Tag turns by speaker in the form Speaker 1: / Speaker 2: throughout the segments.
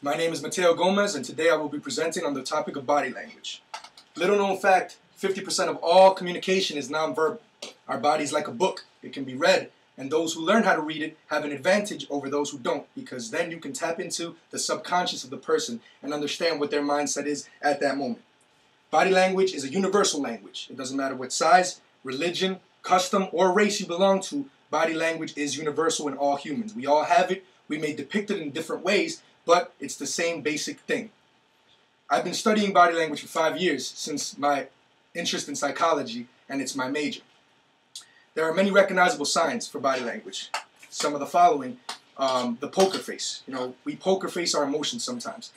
Speaker 1: My name is Mateo Gomez, and today I will be presenting on the topic of body language. Little known fact, 50% of all communication is nonverbal. Our body is like a book. It can be read, and those who learn how to read it have an advantage over those who don't, because then you can tap into the subconscious of the person and understand what their mindset is at that moment. Body language is a universal language. It doesn't matter what size, religion, custom, or race you belong to. Body language is universal in all humans. We all have it. We may depict it in different ways, but it's the same basic thing. I've been studying body language for 5 years since my interest in psychology, and it's my major. There are many recognizable signs for body language. Some of the following: the poker face. We poker face our emotions sometimes.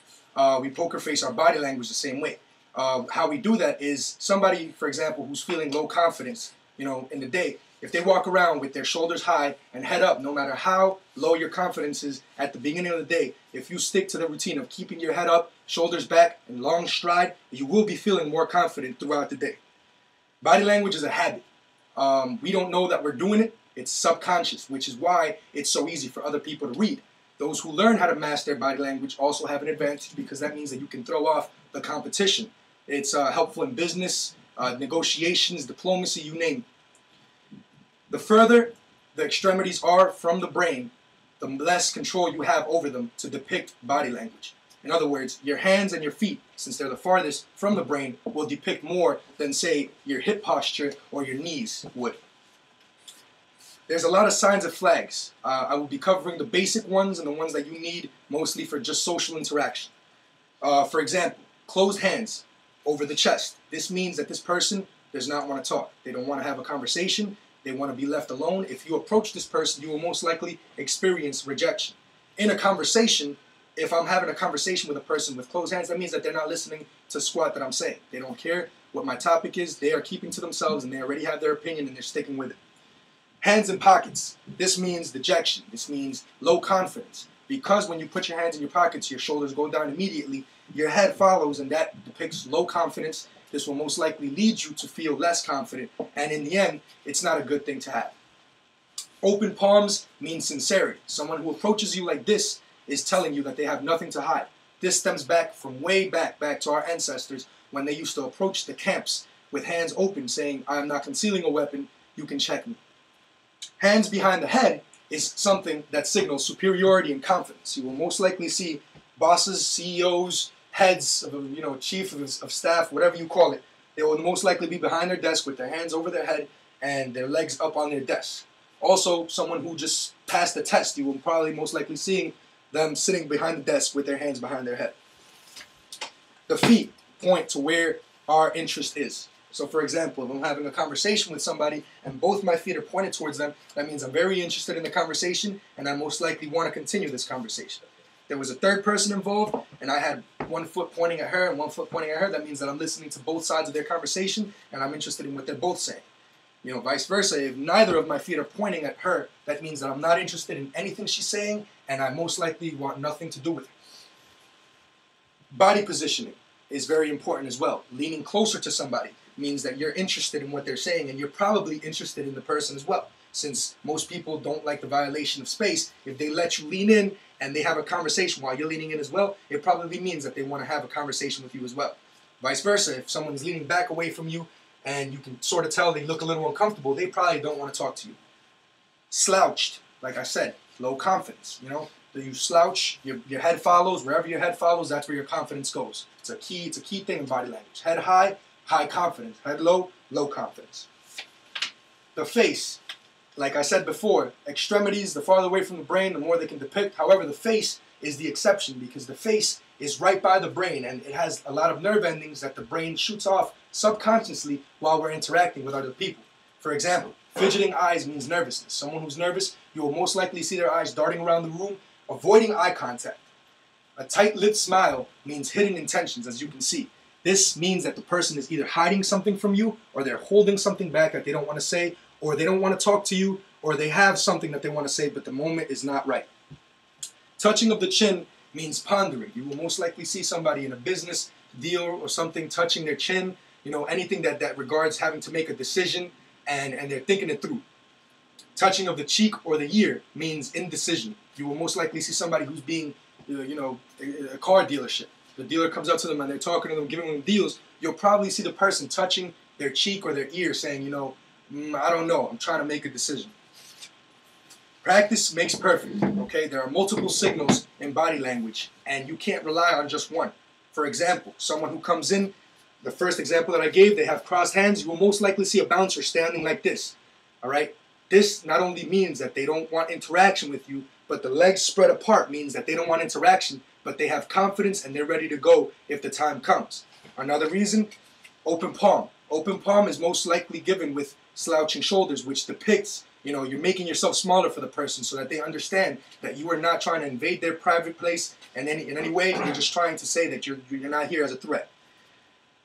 Speaker 1: We poker face our body language the same way. How we do that is somebody, for example, who's feeling low confidence, in the day, if they walk around with their shoulders high and head up, no matter how low your confidence is at the beginning of the day, if you stick to the routine of keeping your head up, shoulders back, and long stride, you will be feeling more confident throughout the day. Body language is a habit. We don't know that we're doing it. It's subconscious, which is why it's so easy for other people to read. Those who learn how to master their body language also have an advantage, because that means that you can throw off the competition. It's helpful in business, negotiations, diplomacy, you name it. The further the extremities are from the brain, the less control you have over them to depict body language. In other words, your hands and your feet, since they're the farthest from the brain, will depict more than, say, your hip posture or your knees would. There's a lot of signs and flags. I will be covering the basic ones and the ones that you need mostly for just social interaction. For example, closed hands over the chest. This means that this person does not want to talk. They don't want to have a conversation. They want to be left alone. If you approach this person, you will most likely experience rejection. In a conversation, if I'm having a conversation with a person with closed hands, that means that they're not listening to squat that I'm saying. They don't care what my topic is. They are keeping to themselves, and they already have their opinion, and they're sticking with it. Hands in pockets. This means dejection. This means low confidence. Because when you put your hands in your pockets, your shoulders go down immediately. Your head follows, and that depicts low confidence. This will most likely lead you to feel less confident, and in the end, it's not a good thing to have. Open palms means sincerity. Someone who approaches you like this is telling you that they have nothing to hide. This stems back from way back to our ancestors, when they used to approach the camps with hands open, saying, "I am not concealing a weapon, you can check me." Hands behind the head is something that signals superiority and confidence. You will most likely see bosses, CEOs, heads of chief of staff, whatever you call it. They will most likely be behind their desk with their hands over their head and their legs up on their desk. Also, someone who just passed the test, you will probably most likely seeing them sitting behind the desk with their hands behind their head. The feet point to where our interest is. So for example, if I'm having a conversation with somebody and both my feet are pointed towards them, that means I'm very interested in the conversation, and I most likely want to continue this conversation. There was a third person involved, and I had one foot pointing at her and one foot pointing at her. That means that I'm listening to both sides of their conversation, and I'm interested in what they're both saying. Vice versa. If neither of my feet are pointing at her, that means that I'm not interested in anything she's saying, and I most likely want nothing to do with her. Body positioning is very important as well. Leaning closer to somebody means that you're interested in what they're saying, and you're probably interested in the person as well. Since most people don't like the violation of space, if they let you lean in and they have a conversation while you're leaning in as well, it probably means that they want to have a conversation with you as well. Vice versa, if someone's leaning back away from you and you can sort of tell they look a little uncomfortable, they probably don't want to talk to you. Slouched, like I said, low confidence. You slouch, your head follows. Wherever your head follows, that's where your confidence goes. It's a key thing in body language. Head high, high confidence. Head low, low confidence. The face. Like I said before, extremities, the farther away from the brain, the more they can depict. However, the face is the exception, because the face is right by the brain, and it has a lot of nerve endings that the brain shoots off subconsciously while we're interacting with other people. For example, fidgeting eyes means nervousness. Someone who's nervous, you will most likely see their eyes darting around the room, avoiding eye contact. A tight-lipped smile means hidden intentions, as you can see. This means that the person is either hiding something from you, or they're holding something back that they don't want to say, or they don't want to talk to you, or they have something that they want to say, but the moment is not right. Touching of the chin means pondering. You will most likely see somebody in a business deal or something touching their chin, anything that regards having to make a decision, and they're thinking it through. Touching of the cheek or the ear means indecision. You will most likely see somebody who's being a car dealership. The dealer comes up to them and they're talking to them, giving them deals. You'll probably see the person touching their cheek or their ear saying, I don't know, I'm trying to make a decision. Practice makes perfect, okay? There are multiple signals in body language, and you can't rely on just one. For example, someone who comes in, the first example that I gave, they have crossed hands, you will most likely see a bouncer standing like this, all right? This not only means that they don't want interaction with you, but the legs spread apart means that they don't want interaction, but they have confidence and they're ready to go if the time comes. Another reason, open palm. Open palm is most likely given with slouching shoulders, which depicts, you're making yourself smaller for the person so that they understand that you are not trying to invade their private place in any way. You're just trying to say that you're not here as a threat.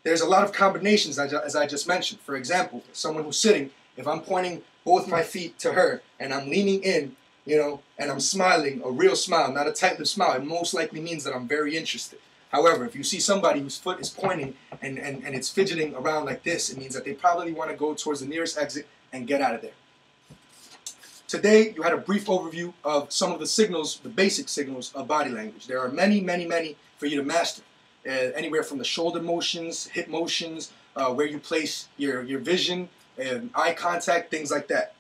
Speaker 1: There's a lot of combinations, as I just mentioned. For example, someone who's sitting, if I'm pointing both my feet to her and I'm leaning in, and I'm smiling, a real smile, not a tight-lipped smile, it most likely means that I'm very interested. However, if you see somebody whose foot is pointing and it's fidgeting around like this, it means that they probably want to go towards the nearest exit and get out of there. Today, you had a brief overview of some of the signals, the basic signals of body language. There are many, many, many for you to master. Anywhere from the shoulder motions, hip motions, where you place your vision, eye contact, things like that.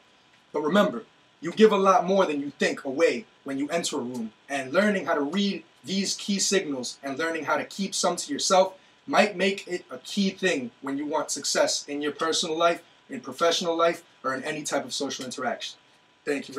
Speaker 1: But remember, you give a lot more than you think away when you enter a room, and learning how to read these key signals and learning how to keep some to yourself might make it a key thing when you want success in your personal life, in professional life, or in any type of social interaction. Thank you very much.